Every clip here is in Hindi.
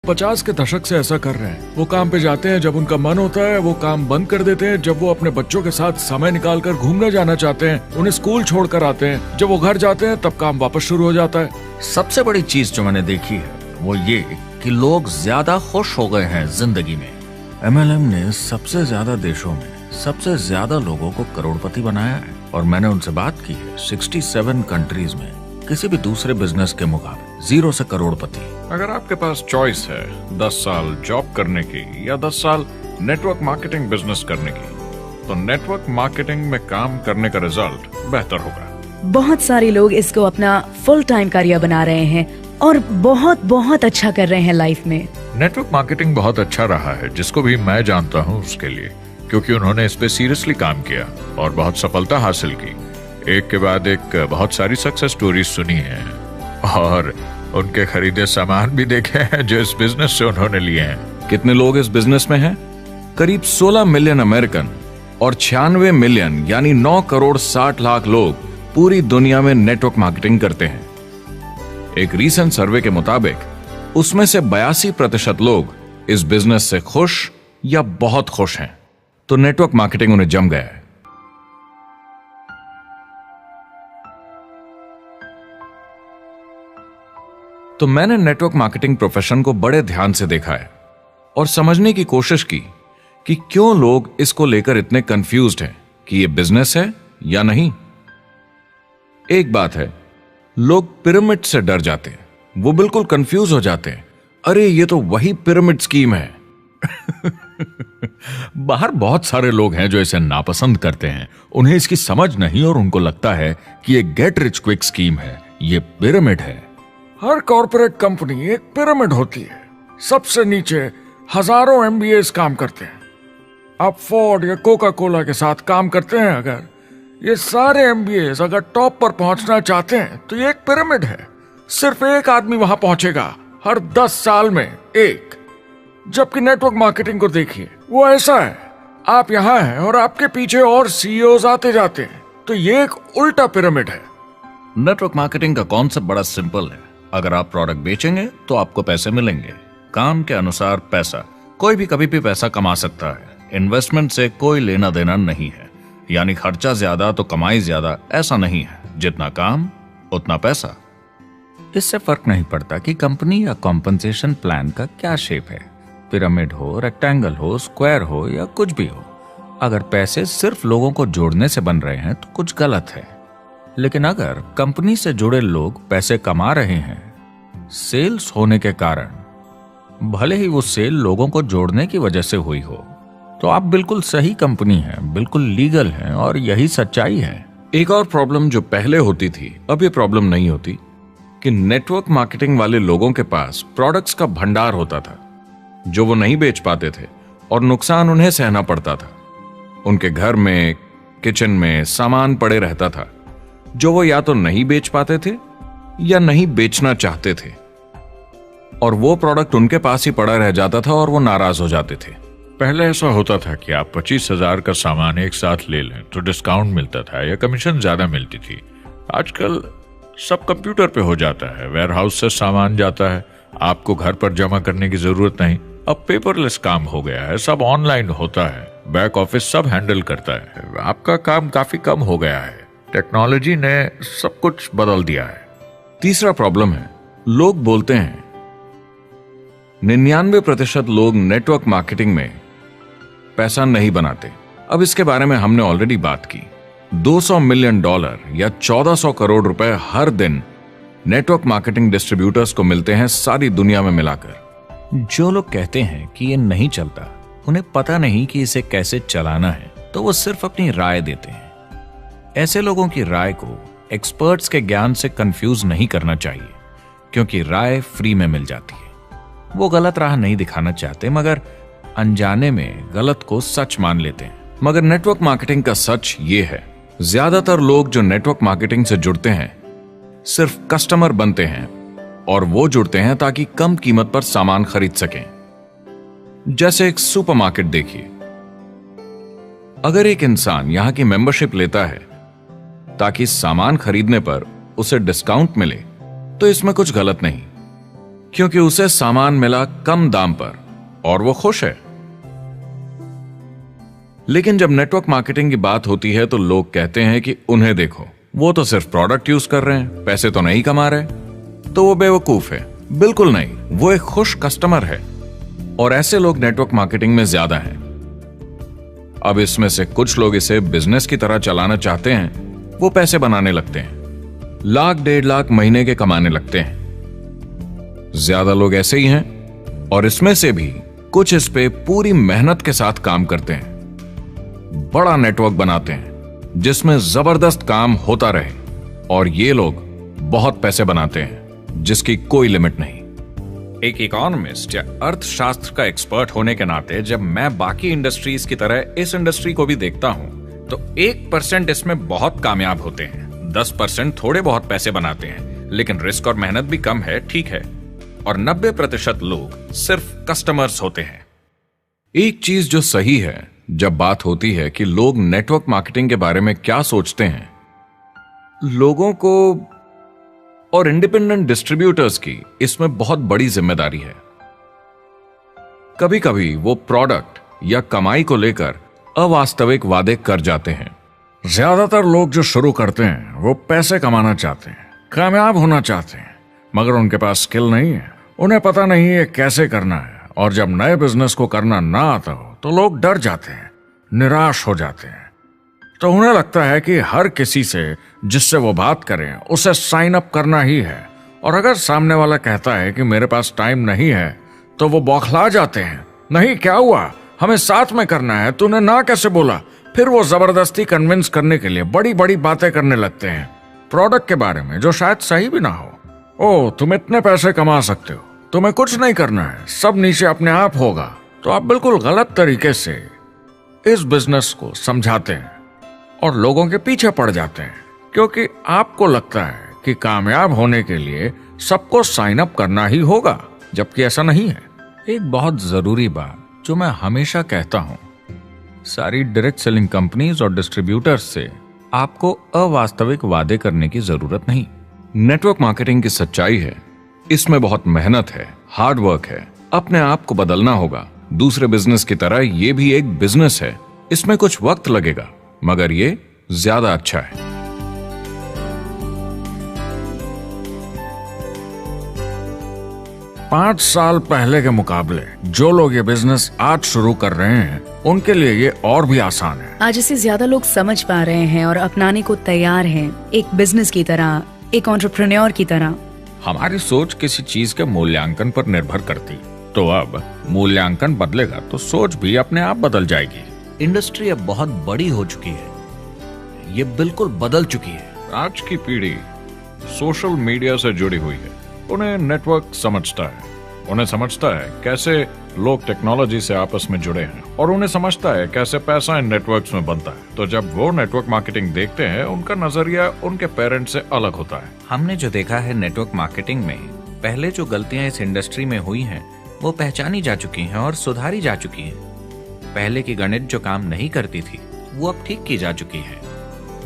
50 के दशक से ऐसा कर रहे हैं। वो काम पे जाते हैं जब उनका मन होता है, वो काम बंद कर देते हैं जब वो अपने बच्चों के साथ समय निकालकर घूमने जाना चाहते हैं, उन्हें स्कूल छोड़कर आते हैं, जब वो घर जाते हैं तब काम वापस शुरू हो जाता है। सबसे बड़ी चीज जो मैंने देखी है वो ये कि लोग ज्यादा खुश हो गए हैं जिंदगी में। MLM ने सबसे ज्यादा देशों में सबसे ज्यादा लोगों को करोड़पति बनाया है और मैंने उनसे बात की है 67 कंट्रीज में किसी भी दूसरे बिजनेस के मुकाबले 0 से करोड़पति। अगर आपके पास चॉइस है 10 साल जॉब करने की या 10 साल नेटवर्क मार्केटिंग बिजनेस करने की, तो नेटवर्क मार्केटिंग में काम करने का रिजल्ट बेहतर होगा। बहुत सारे लोग इसको अपना फुल टाइम करियर बना रहे हैं और बहुत बहुत अच्छा कर रहे हैं लाइफ में। नेटवर्क मार्केटिंग बहुत अच्छा रहा है, जिसको भी मैं जानता हूँ उसके लिए, क्योंकि उन्होंने इस पे सीरियसली काम किया और बहुत सफलता हासिल की। एक के बाद एक बहुत सारी सक्सेस स्टोरीज सुनी हैं और उनके खरीदे सामान भी देखे हैं जो इस बिजनेस से उन्होंने लिए हैं। कितने लोग इस बिजनेस में हैं? करीब 16 मिलियन अमेरिकन और 96 मिलियन यानी 9 करोड़ 60 लाख लोग पूरी दुनिया में नेटवर्क मार्केटिंग करते हैं। एक रीसेंट सर्वे के मुताबिक उसमें से 82% लोग इस बिजनेस से खुश या बहुत खुश हैं। तो नेटवर्क मार्केटिंग उन्हें जम गया है। तो मैंने नेटवर्क मार्केटिंग प्रोफेशन को बड़े ध्यान से देखा है और समझने की कोशिश की कि क्यों लोग इसको लेकर इतने कंफ्यूज्ड हैं कि ये बिजनेस है या नहीं। एक बात है, लोग पिरामिड से डर जाते हैं, वो बिल्कुल कंफ्यूज हो जाते हैं। अरे ये तो वही पिरामिड स्कीम है। बाहर बहुत सारे लोग हैं जो इसे नापसंद करते हैं, उन्हें इसकी समझ नहीं और उनको लगता है कि ये गेट रिच क्विक स्कीम है, ये पिरामिड है। हर कॉर्पोरेट कंपनी एक पिरामिड होती है। सबसे नीचे हजारों MBAs काम करते हैं। आप फोर्ड या कोका कोला के साथ काम करते हैं, अगर ये सारे MBAs अगर टॉप पर पहुंचना चाहते हैं तो ये एक पिरामिड है। सिर्फ एक आदमी वहां पहुंचेगा हर 10 साल में एक। जबकि नेटवर्क मार्केटिंग को देखिए, वो ऐसा है, आप यहां हैं और आपके पीछे और CEOs आते जाते हैं, तो ये एक उल्टा पिरामिड है। नेटवर्क मार्केटिंग का कॉन्सेप्ट बड़ा सिंपल है। अगर आप प्रोडक्ट बेचेंगे तो आपको पैसे मिलेंगे, काम के अनुसार पैसा। कोई भी कभी भी पैसा कमा सकता है, इन्वेस्टमेंट से कोई लेना देना नहीं है। यानी खर्चा ज्यादा तो कमाई ज्यादा, ऐसा नहीं है। जितना काम उतना पैसा। इससे फर्क नहीं पड़ता कि कंपनी या कॉम्पनसेशन प्लान का क्या शेप है, पिरामिड हो, रेक्टेंगल हो, स्क्वायर हो या कुछ भी हो। अगर पैसे सिर्फ लोगों को जोड़ने से बन रहे हैं तो कुछ गलत है। लेकिन अगर कंपनी से जुड़े लोग पैसे कमा रहे हैं सेल्स होने के कारण, भले ही वो सेल लोगों को जोड़ने की वजह से हुई हो, तो आप बिल्कुल सही कंपनी है, बिल्कुल लीगल है और यही सच्चाई है। एक और प्रॉब्लम जो पहले होती थी, अब ये प्रॉब्लम नहीं होती, कि नेटवर्क मार्केटिंग वाले लोगों के पास प्रोडक्ट्स का भंडार होता था जो वो नहीं बेच पाते थे और नुकसान उन्हें सहना पड़ता था। उनके घर में, किचन में सामान पड़े रहता था जो वो या तो नहीं बेच पाते थे या नहीं बेचना चाहते थे, और वो प्रोडक्ट उनके पास ही पड़ा रह जाता था और वो नाराज हो जाते थे। पहले ऐसा होता था कि आप 25,000 का सामान एक साथ ले लें तो डिस्काउंट मिलता था या कमीशन ज्यादा मिलती थी। आजकल सब कंप्यूटर पे हो जाता है, वेयर हाउस से सामान जाता है, आपको घर पर जमा करने की जरूरत नहीं। अब पेपरलेस काम हो गया है, सब ऑनलाइन होता है, बैक ऑफिस सब हैंडल करता है। आपका काम काफी कम हो गया है, टेक्नोलॉजी ने सब कुछ बदल दिया है। तीसरा प्रॉब्लम है, लोग बोलते हैं 99% लोग नेटवर्क मार्केटिंग में पैसा नहीं बनाते। अब इसके बारे में हमने ऑलरेडी बात की। $200 मिलियन या 1400 करोड़ रुपए हर दिन नेटवर्क मार्केटिंग डिस्ट्रीब्यूटर्स को मिलते हैं सारी दुनिया में मिलाकर। जो लोग कहते हैं कि ये नहीं चलता, उन्हें पता नहीं कि इसे कैसे चलाना है, तो वो सिर्फ अपनी राय देते हैं। ऐसे लोगों की राय को एक्सपर्ट्स के ज्ञान से कंफ्यूज नहीं करना चाहिए, क्योंकि राय फ्री में मिल जाती है। वो गलत राह नहीं दिखाना चाहते, मगर अनजाने में गलत को सच मान लेते हैं। मगर नेटवर्क मार्केटिंग का सच ये है, ज्यादातर लोग जो नेटवर्क मार्केटिंग से जुड़ते हैं सिर्फ कस्टमर बनते हैं, और वो जुड़ते हैं ताकि कम कीमत पर सामान खरीद सकें। जैसे एक सुपरमार्केट देखिए, अगर एक इंसान यहां की मेंबरशिप लेता है ताकि सामान खरीदने पर उसे डिस्काउंट मिले, तो इसमें कुछ गलत नहीं, क्योंकि उसे सामान मिला कम दाम पर और वो खुश है। लेकिन जब नेटवर्क मार्केटिंग की बात होती है तो लोग कहते हैं कि उन्हें देखो, वो तो सिर्फ प्रोडक्ट यूज कर रहे हैं, पैसे तो नहीं कमा रहे, तो वो बेवकूफ है। बिल्कुल नहीं, वो एक खुश कस्टमर है। और ऐसे लोग नेटवर्क मार्केटिंग में ज्यादा हैं। अब इसमें से कुछ लोग इसे बिजनेस की तरह चलाना चाहते हैं, वो पैसे बनाने लगते हैं, लाख 1.5 लाख महीने के कमाने लगते हैं। ज्यादा लोग ऐसे ही हैं और इसमें से भी कुछ इस पे पूरी मेहनत के साथ काम करते हैं, बड़ा नेटवर्क बनाते हैं जिसमें जबरदस्त काम होता रहे, और ये लोग बहुत पैसे बनाते हैं जिसकी कोई लिमिट नहीं। एक इकोनॉमिस्ट या अर्थशास्त्र का एक्सपर्ट होने के नाते जब मैं बाकी इंडस्ट्रीज की तरह इस इंडस्ट्री को भी देखता हूं तो 1% इसमें बहुत कामयाब होते हैं, 10% थोड़े बहुत पैसे बनाते हैं, लेकिन रिस्क और मेहनत भी कम है, ठीक है, और 90% लोग सिर्फ कस्टमर्स होते हैं। एक चीज जो सही है जब बात होती है कि लोग नेटवर्क मार्केटिंग के बारे में क्या सोचते हैं, लोगों को और इंडिपेंडेंट डिस्ट्रीब्यूटर्स की इसमें बहुत बड़ी जिम्मेदारी है। कभी कभी वो प्रोडक्ट या कमाई को लेकर अवास्तविक वादे कर जाते हैं। ज्यादातर लोग जो शुरू करते हैं वो पैसे कमाना चाहते हैं, कामयाब होना चाहते हैं, मगर उनके पास स्किल नहीं है, उन्हें पता नहीं है कैसे करना है, और जब नए बिजनेस को करना ना आता हो तो लोग डर जाते हैं, निराश हो जाते हैं। तो उन्हें लगता है कि हर किसी से जिससे वो बात करें उसे साइन अप करना ही है, और अगर सामने वाला कहता है कि मेरे पास टाइम नहीं है तो वो बौखला जाते हैं। नहीं, क्या हुआ, हमें साथ में करना है, तूने ना कैसे बोला। फिर वो जबरदस्ती कन्विंस करने के लिए बड़ी बड़ी बातें करने लगते हैं प्रोडक्ट के बारे में जो शायद सही भी ना हो। ओ, तुम इतने पैसे कमा सकते हो, तुम्हें कुछ नहीं करना है, सब नीचे अपने आप होगा। तो आप बिल्कुल गलत तरीके से इस बिजनेस को समझाते हैं और लोगों के पीछे पड़ जाते हैं, क्योंकि आपको लगता है कि कामयाब होने के लिए सबको साइन अप करना ही होगा, जबकि ऐसा नहीं है। एक बहुत जरूरी बात जो मैं हमेशा कहता हूं, सारी डायरेक्ट सेलिंग कंपनीज और डिस्ट्रीब्यूटर्स से आपको अवास्तविक वादे करने की जरूरत नहीं। नेटवर्क मार्केटिंग की सच्चाई है, इसमें बहुत मेहनत है, हार्ड वर्क है, अपने आप को बदलना होगा। दूसरे बिजनेस की तरह ये भी एक बिजनेस है, इसमें कुछ वक्त लगेगा, मगर ये ज्यादा अच्छा है। 5 साल पहले के मुकाबले जो लोग ये बिजनेस आज शुरू कर रहे हैं उनके लिए ये और भी आसान है। आज इसे ज्यादा लोग समझ पा रहे हैं और अपनाने को तैयार हैं, एक बिजनेस की तरह, एक एंटरप्रेन्योर की तरह। हमारी सोच किसी चीज के मूल्यांकन पर निर्भर करती, तो अब मूल्यांकन बदलेगा तो सोच भी अपने आप बदल जाएगी। इंडस्ट्री अब बहुत बड़ी हो चुकी है, ये बिल्कुल बदल चुकी है। आज की पीढ़ी सोशल मीडिया से जुड़ी हुई है, उन्हें नेटवर्क समझता है, उन्हें समझता है कैसे लोग टेक्नोलॉजी से आपस में जुड़े हैं, और उन्हें समझता है कैसे पैसा इन नेटवर्क्स में बनता है। तो जब वो नेटवर्क मार्केटिंग देखते हैं, उनका नजरिया उनके पेरेंट्स से अलग होता है। हमने जो देखा है नेटवर्क मार्केटिंग में, पहले जो गलतियां इस इंडस्ट्री में हुई हैं वो पहचानी जा चुकी हैं और सुधारी जा चुकी हैं। पहले की गणित जो काम नहीं करती थी वो अब ठीक की जा चुकी है।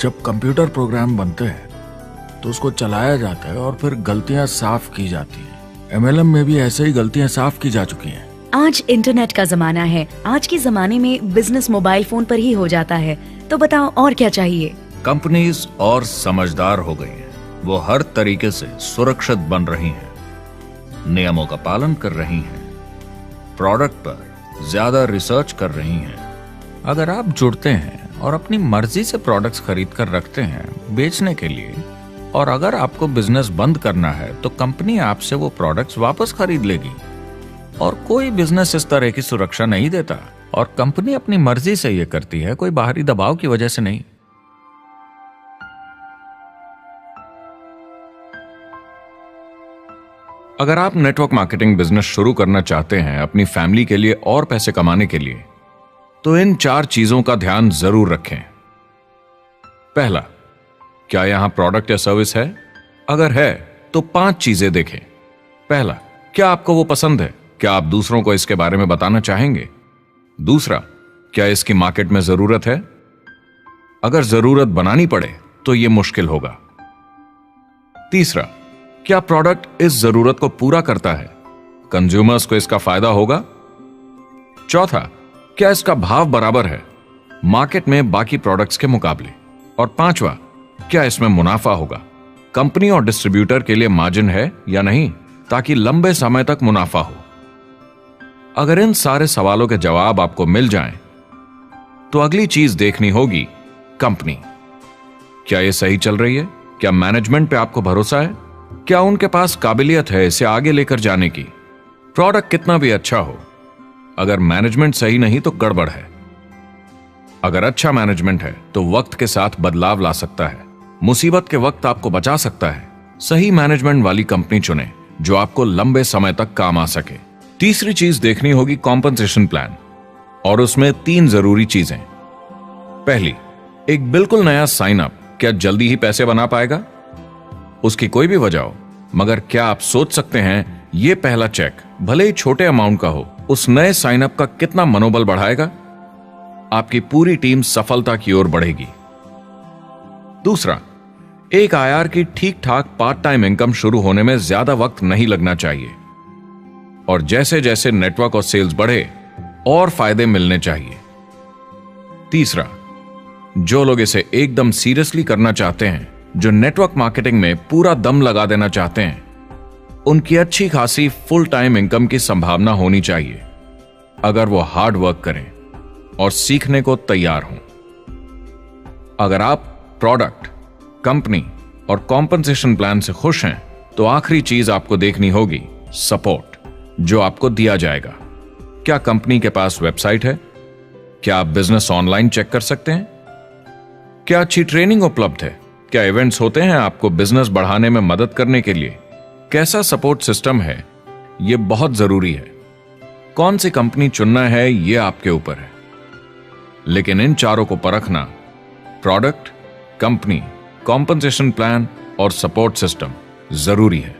जब कंप्यूटर प्रोग्राम बनते हैं तो उसको चलाया जाता है और फिर गलतियां साफ की जाती हैं। MLM में भी ऐसे ही गलतियां साफ की जा चुकी हैं। आज इंटरनेट का जमाना है, आज के जमाने में बिजनेस मोबाइल फोन पर ही हो जाता है, तो बताओ और क्या चाहिए। कंपनीज और समझदार हो गई हैं, वो हर तरीके से सुरक्षित बन रही हैं, नियमों का पालन कर रही हैं, प्रोडक्ट पर ज्यादा रिसर्च कर रही हैं। अगर आप जुड़ते हैं और अपनी मर्जी से प्रोडक्ट्स खरीद कर रखते हैं बेचने के लिए, और अगर आपको बिजनेस बंद करना है तो कंपनी आपसे वो प्रोडक्ट्स वापस खरीद लेगी। और कोई बिजनेस इस तरह की सुरक्षा नहीं देता, और कंपनी अपनी मर्जी से ये करती है, कोई बाहरी दबाव की वजह से नहीं। अगर आप नेटवर्क मार्केटिंग बिजनेस शुरू करना चाहते हैं अपनी फैमिली के लिए और पैसे कमाने के लिए, तो इन 4 चीजों का ध्यान जरूर रखें। पहला, क्या यहां प्रोडक्ट या सर्विस है? अगर है तो 5 चीजें देखें। पहला, क्या आपको वो पसंद है? क्या आप दूसरों को इसके बारे में बताना चाहेंगे? दूसरा, क्या इसकी मार्केट में जरूरत है? अगर जरूरत बनानी पड़े तो यह मुश्किल होगा। तीसरा, क्या प्रोडक्ट इस जरूरत को पूरा करता है? कंज्यूमर्स को इसका फायदा होगा? चौथा, क्या इसका भाव बराबर है मार्केट में बाकी प्रोडक्ट्स के मुकाबले? और पांचवा, क्या इसमें मुनाफा होगा? कंपनी और डिस्ट्रीब्यूटर के लिए मार्जिन है या नहीं, ताकि लंबे समय तक मुनाफा हो? अगर इन सारे सवालों के जवाब आपको मिल जाएं, तो अगली चीज देखनी होगी कंपनी। क्या यह सही चल रही है? क्या मैनेजमेंट पे आपको भरोसा है? क्या उनके पास काबिलियत है इसे आगे लेकर जाने की? प्रोडक्ट कितना भी अच्छा हो, अगर मैनेजमेंट सही नहीं तो गड़बड़ है। अगर अच्छा मैनेजमेंट है तो वक्त के साथ बदलाव ला सकता है, मुसीबत के वक्त आपको बचा सकता है। सही मैनेजमेंट वाली कंपनी चुने जो आपको लंबे समय तक काम आ सके। तीसरी चीज देखनी होगी कॉम्पनसेशन प्लान, और उसमें 3 जरूरी चीजें। पहली, एक बिल्कुल नया साइन अप क्या जल्दी ही पैसे बना पाएगा? उसकी कोई भी वजह हो, मगर क्या आप सोच सकते हैं यह पहला चेक, भले ही छोटे अमाउंट का हो, उस नए साइन अप का कितना मनोबल बढ़ाएगा? आपकी पूरी टीम सफलता की ओर बढ़ेगी। दूसरा, एक आईआर की ठीक ठाक पार्ट टाइम इनकम शुरू होने में ज्यादा वक्त नहीं लगना चाहिए, और जैसे जैसे नेटवर्क और सेल्स बढ़े और फायदे मिलने चाहिए। तीसरा, जो लोग इसे एकदम सीरियसली करना चाहते हैं, जो नेटवर्क मार्केटिंग में पूरा दम लगा देना चाहते हैं, उनकी अच्छी खासी फुल टाइम इनकम की संभावना होनी चाहिए, अगर वो हार्ड वर्क करें और सीखने को तैयार हों। अगर आप प्रोडक्ट, कंपनी और कॉम्पनसेशन प्लान से खुश हैं, तो आखिरी चीज आपको देखनी होगी सपोर्ट, जो आपको दिया जाएगा। क्या कंपनी के पास वेबसाइट है? क्या आप बिजनेस ऑनलाइन चेक कर सकते हैं? क्या अच्छी ट्रेनिंग उपलब्ध है? क्या इवेंट्स होते हैं आपको बिजनेस बढ़ाने में मदद करने के लिए? कैसा सपोर्ट सिस्टम है? यह बहुत जरूरी है। कौन सी कंपनी चुनना है यह आपके ऊपर है, लेकिन इन चारों को परखना, प्रोडक्ट, कंपनी, कॉम्पनसेशन प्लान और सपोर्ट सिस्टम, जरूरी है।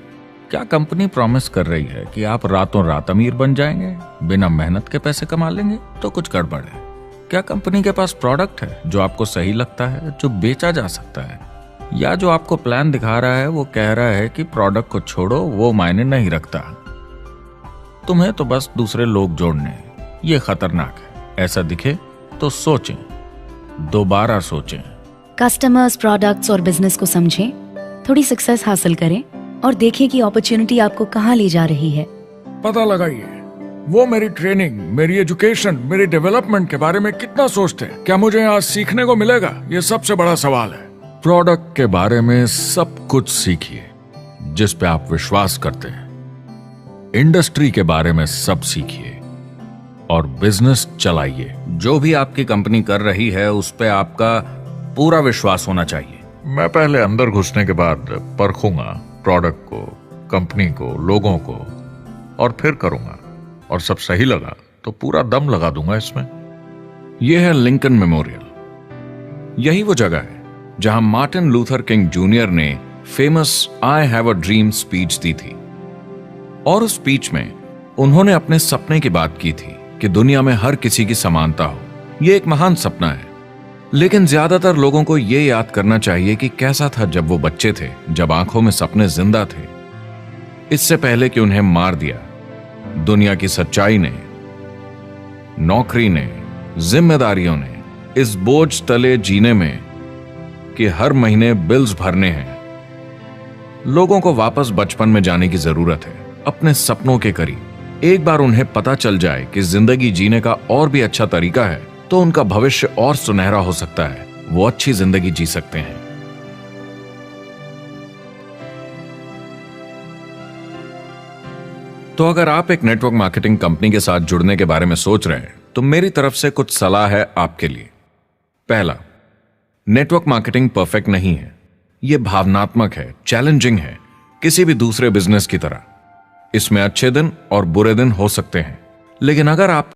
क्या कंपनी प्रॉमिस कर रही है कि आप रातों रात अमीर बन जाएंगे, बिना मेहनत के पैसे कमा लेंगे? तो कुछ गड़बड़ है। क्या कंपनी के पास प्रोडक्ट है जो आपको सही लगता है, जो बेचा जा सकता है? या जो आपको प्लान दिखा रहा है वो कह रहा है कि प्रोडक्ट को छोड़ो, वो मायने नहीं रखता, तुम्हें तो बस दूसरे लोग जोड़ने हैं? ये खतरनाक है। ऐसा दिखे तो सोचें, दोबारा सोचें। कस्टमर्स, प्रोडक्ट्स और बिजनेस को समझें, थोड़ी सक्सेस हासिल करें और देखें कि अपॉर्चुनिटी आपको कहां ले जा रही है। पता लगाइए वो मेरी ट्रेनिंग, मेरी एजुकेशन, मेरी डेवलपमेंट के बारे में कितना सोचते हैं। क्या मुझे आज सीखने को मिलेगा? ये सबसे बड़ा सवाल है। प्रोडक्ट के बारे में सब कुछ सीखिए जिस पे आप विश्वास करते हैं। इंडस्ट्री के बारे में सब सीखिए और बिजनेस चलाइए। जो भी आपकी कंपनी कर रही है उस पे आपका पूरा विश्वास होना चाहिए। मैं पहले अंदर घुसने के बाद परखूंगा प्रोडक्ट को, कंपनी को, लोगों को, और फिर करूंगा, और सब सही लगा तो पूरा दम लगा दूंगा इसमें। यह है लिंकन मेमोरियल। यही वो जगह है जहां मार्टिन लूथर किंग जूनियर ने famous I have a dream speech दी थी, और उस स्पीच में उन्होंने अपने सपने की बात की थी कि दुनिया में हर किसी की समानता हो। यह एक महान सपना है, लेकिन ज्यादातर लोगों को यह याद करना चाहिए कि कैसा था जब वो बच्चे थे, जब आंखों में सपने जिंदा थे, इससे पहले कि उन्हें मार दिया दुनिया की सच्चाई ने, नौकरी ने, जिम्मेदारियों ने, इस बोझ तले जीने में कि हर महीने बिल्स भरने हैं। लोगों को वापस बचपन में जाने की जरूरत है, अपने सपनों के करीब। एक बार उन्हें पता चल जाए कि जिंदगी जीने का और भी अच्छा तरीका है, तो उनका भविष्य और सुनहरा हो सकता है, वो अच्छी जिंदगी जी सकते हैं। तो अगर आप एक नेटवर्क मार्केटिंग कंपनी के साथ जुड़ने के बारे में सोच रहे हैं, तो मेरी तरफ से कुछ सलाह है आपके लिए। पहला, नेटवर्क मार्केटिंग परफेक्ट नहीं है। यह भावनात्मक है, चैलेंजिंग है, किसी भी दूसरे बिजनेस की तरह। इसमें अच्छे दिन और बुरे दिन हो सकते हैं, लेकिन अगर आप